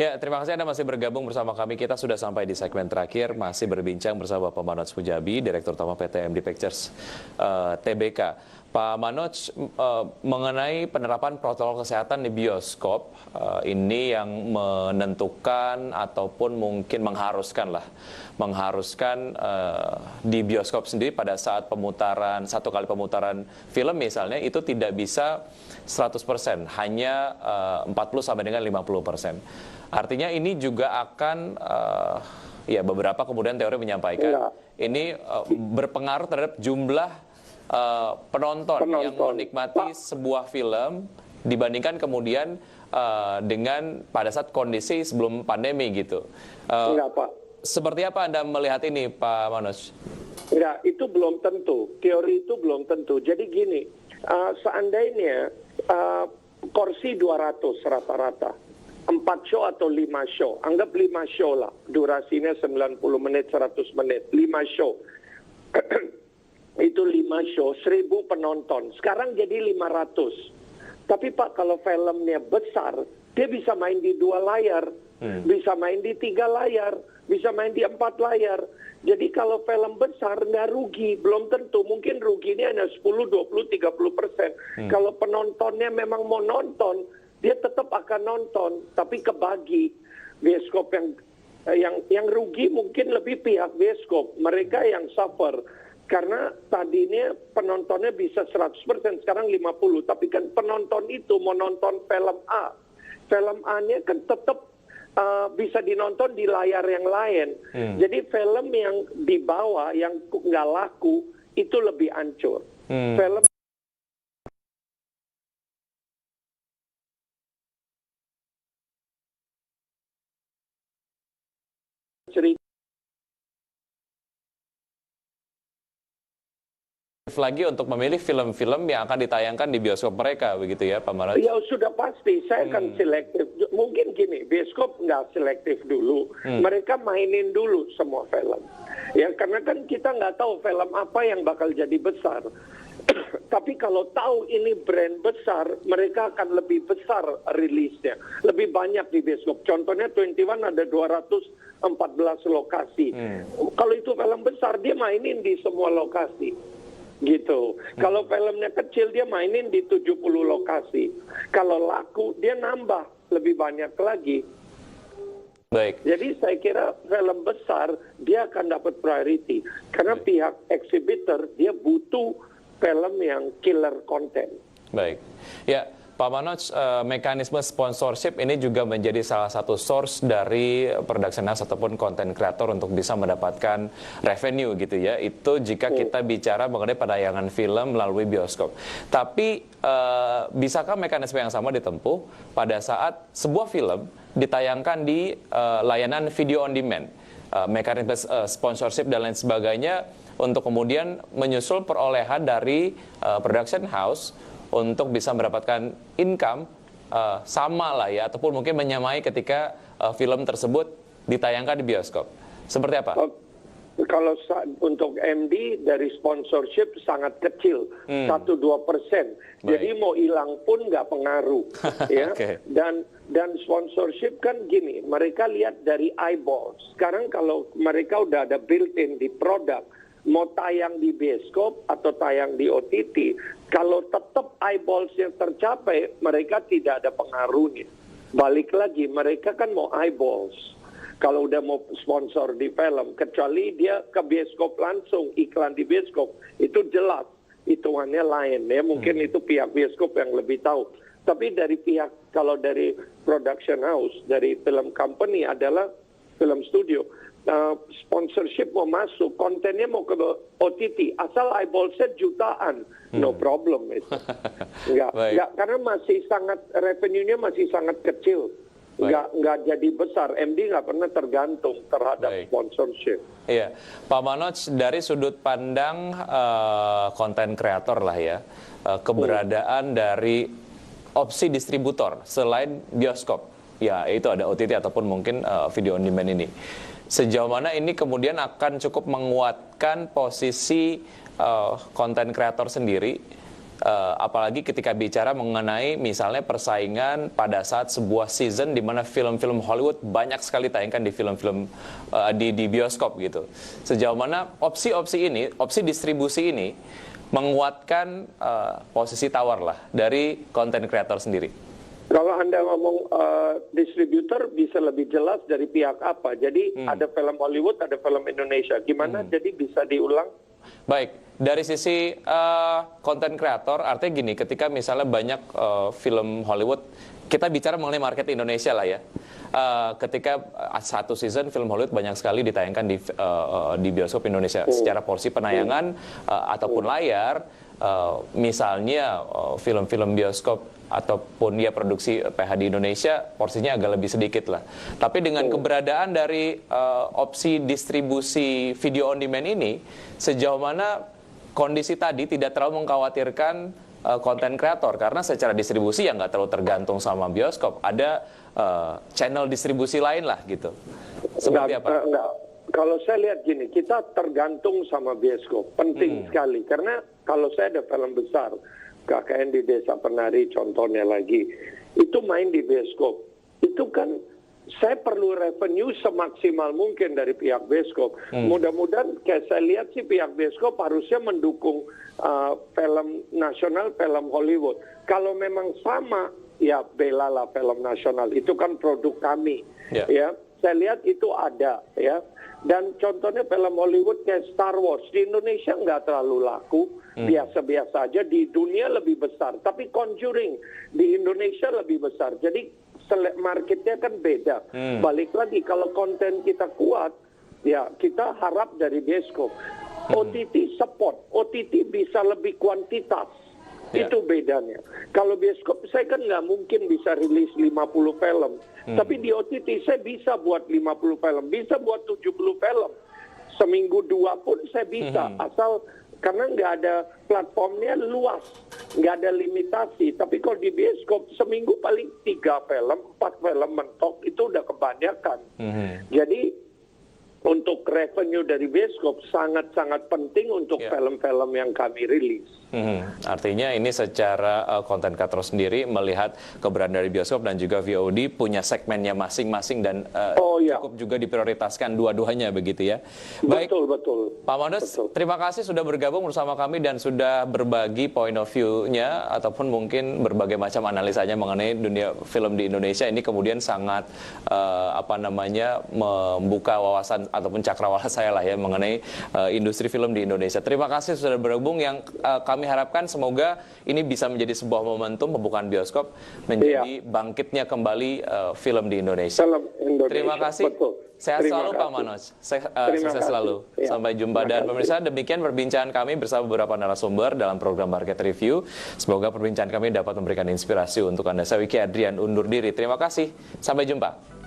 Ya, terima kasih Anda masih bergabung bersama kami. Kita sudah sampai di segmen terakhir, masih berbincang bersama Pak Manoj Pujabi, Direktur Utama PT MD Pictures Tbk. Pak Manoj, mengenai penerapan protokol kesehatan di bioskop, ini yang menentukan ataupun mungkin mengharuskan di bioskop sendiri pada saat pemutaran, satu kali pemutaran film misalnya, itu tidak bisa 100%, hanya 40 sampai dengan 50%. Artinya ini juga akan, ya beberapa kemudian teori menyampaikan, ini berpengaruh terhadap jumlah penonton yang menikmati sebuah film dibandingkan kemudian dengan pada saat kondisi sebelum pandemi gitu. Enggak, Pak. Seperti apa Anda melihat ini, Pak Manoj? Enggak, itu belum tentu. Teori itu belum tentu. Jadi gini, seandainya kursi 200 rata-rata, 4 show atau 5 show, anggap 5 show lah, durasinya 90 menit, 100 menit, 5 show. Itu 5 show, 1.000 penonton. Sekarang jadi 500. Tapi Pak, kalau filmnya besar, dia bisa main di 2 layar, bisa main di 3 layar, bisa main di 4 layar. Jadi kalau film besar nggak rugi, belum tentu. Mungkin ruginya hanya 10, 20, 30%. Kalau penontonnya memang mau nonton, dia tetap akan nonton, tapi kebagi. Bioskop yang rugi mungkin lebih pihak bioskop, mereka yang suffer. Karena tadinya penontonnya bisa 100%, sekarang 50%. Tapi kan penonton itu mau nonton film A. Film A-nya kan tetap bisa dinonton di layar yang lain. Jadi film yang dibawa, yang nggak laku, itu lebih hancur. Film cerita Lagi untuk memilih film-film yang akan ditayangkan di bioskop mereka, begitu ya, Pak Manoj? ya sudah pasti, saya akan selektif. Mungkin gini, bioskop nggak selektif dulu, mereka mainin dulu semua film. Ya karena kan kita nggak tahu film apa yang bakal jadi besar. Tapi kalau tahu ini brand besar, mereka akan lebih besar rilisnya, lebih banyak di bioskop. Contohnya 21 ada 214 lokasi. Kalau itu film besar, dia mainin di semua lokasi. Gitu. Kalau filmnya kecil dia mainin di 70 lokasi. Kalau laku dia nambah lebih banyak lagi. Baik. Jadi saya kira film besar dia akan dapat priority karena pihak exhibitor dia butuh film yang killer content. Baik. Ya, Pak Manoj, mekanisme sponsorship ini juga menjadi salah satu source dari production house ataupun content creator untuk bisa mendapatkan revenue gitu ya. Itu jika kita bicara mengenai penayangan film melalui bioskop. Tapi bisakah mekanisme yang sama ditempuh pada saat sebuah film ditayangkan di layanan video on demand? Mekanisme sponsorship dan lain sebagainya untuk kemudian menyusul perolehan dari production house untuk bisa mendapatkan income sama lah ya, ataupun mungkin menyamai ketika film tersebut ditayangkan di bioskop. Seperti apa? Kalau untuk MD dari sponsorship sangat kecil, 1-2%. Jadi mau hilang pun nggak pengaruh. Ya. Dan sponsorship kan gini, mereka lihat dari eyeballs. Sekarang kalau mereka udah ada built-in di produk, mau tayang di bioskop atau tayang di OTT, kalau tetap eyeballs-nya tercapai, mereka tidak ada pengaruhnya. Balik lagi, mereka kan mau eyeballs. Kalau udah mau sponsor di film, kecuali dia ke bioskop langsung, iklan di bioskop, itu jelas, hitungannya lain. Ya mungkin itu pihak bioskop yang lebih tahu. Tapi dari pihak, kalau dari production house, dari film company adalah film studio, sponsorship mau masuk, kontennya mau ke OTT, asal eyeballsnya jutaan, no problem itu. Enggak, karena masih sangat, revenue-nya masih sangat kecil. Nggak jadi besar. MD nggak pernah tergantung terhadap sponsorship. Iya, Pak Manoj, dari sudut pandang konten kreator lah ya, keberadaan dari opsi distributor selain bioskop, ya itu ada OTT ataupun mungkin video on demand ini. Sejauh mana ini kemudian akan cukup menguatkan posisi konten kreator sendiri apalagi ketika bicara mengenai misalnya persaingan pada saat sebuah season di mana film-film Hollywood banyak sekali tayangkan di film-film di bioskop gitu. Sejauh mana opsi-opsi ini, opsi distribusi ini menguatkan posisi tawar lah dari content creator sendiri. Kalau Anda ngomong distributor bisa lebih jelas dari pihak apa. Jadi ada film Hollywood, ada film Indonesia. Gimana jadi bisa diulang? Baik, dari sisi content creator, artinya gini, ketika misalnya banyak film Hollywood, kita bicara mengenai market Indonesia lah ya. Ketika satu season film Hollywood banyak sekali ditayangkan di bioskop Indonesia secara porsi penayangan ataupun layar, misalnya film-film bioskop ataupun ya produksi PH di Indonesia porsinya agak lebih sedikit lah. Tapi dengan keberadaan dari opsi distribusi video on demand ini, sejauh mana kondisi tadi tidak terlalu mengkhawatirkan konten kreator, karena secara distribusi ya nggak terlalu tergantung sama bioskop, ada channel distribusi lain lah gitu. Seperti apa? Enggak. Kalau saya lihat gini, kita tergantung sama bioskop, penting sekali. Karena kalau saya ada film besar, KKN di Desa Penari contohnya lagi, itu main di bioskop. Itu kan saya perlu revenue semaksimal mungkin dari pihak bioskop. Mudah-mudahan kayak saya lihat sih pihak bioskop harusnya mendukung film nasional, film Hollywood. Kalau memang sama, ya belalah film nasional. Itu kan produk kami. Ya, saya lihat itu ada ya. Dan contohnya film Hollywood kayak Star Wars di Indonesia nggak terlalu laku, biasa-biasa aja. Di dunia lebih besar, tapi Conjuring di Indonesia lebih besar. Jadi marketnya kan beda. Balik lagi, kalau konten kita kuat, ya kita harap dari bioskop. OTT support, OTT bisa lebih kuantitas. Itu bedanya. Kalau bioskop saya kan nggak mungkin bisa rilis 50 film. Tapi di OTT saya bisa buat 50 film, bisa buat 70 film. Seminggu 2 pun saya bisa. Asal karena nggak ada platformnya luas, nggak ada limitasi. Tapi kalau di bioskop seminggu paling 3 film, 4 film mentok, itu udah kebanyakan. Jadi untuk revenue dari bioskop sangat-sangat penting untuk film-film yang kami rilis. Artinya ini secara konten kreator sendiri melihat keberadaan dari bioskop dan juga VOD punya segmennya masing-masing dan cukup juga diprioritaskan dua-duanya begitu ya. Baik, betul. Pak Manus, terima kasih sudah bergabung bersama kami dan sudah berbagi point of view-nya ataupun mungkin berbagai macam analisanya mengenai dunia film di Indonesia. Ini kemudian sangat membuka wawasan ataupun cakrawala saya lah ya mengenai industri film di Indonesia. Terima kasih sudah bergabung. Yang kami harapkan semoga ini bisa menjadi sebuah momentum pembukaan bioskop menjadi bangkitnya kembali film di Indonesia. Terima kasih. Betul. Sehat selalu Pak Manoj. Sukses selalu. Sampai jumpa. Dan pemirsa, demikian perbincangan kami bersama beberapa narasumber dalam program Market Review. Semoga perbincangan kami dapat memberikan inspirasi untuk Anda. Saya Wiki Adrian undur diri. Terima kasih. Sampai jumpa.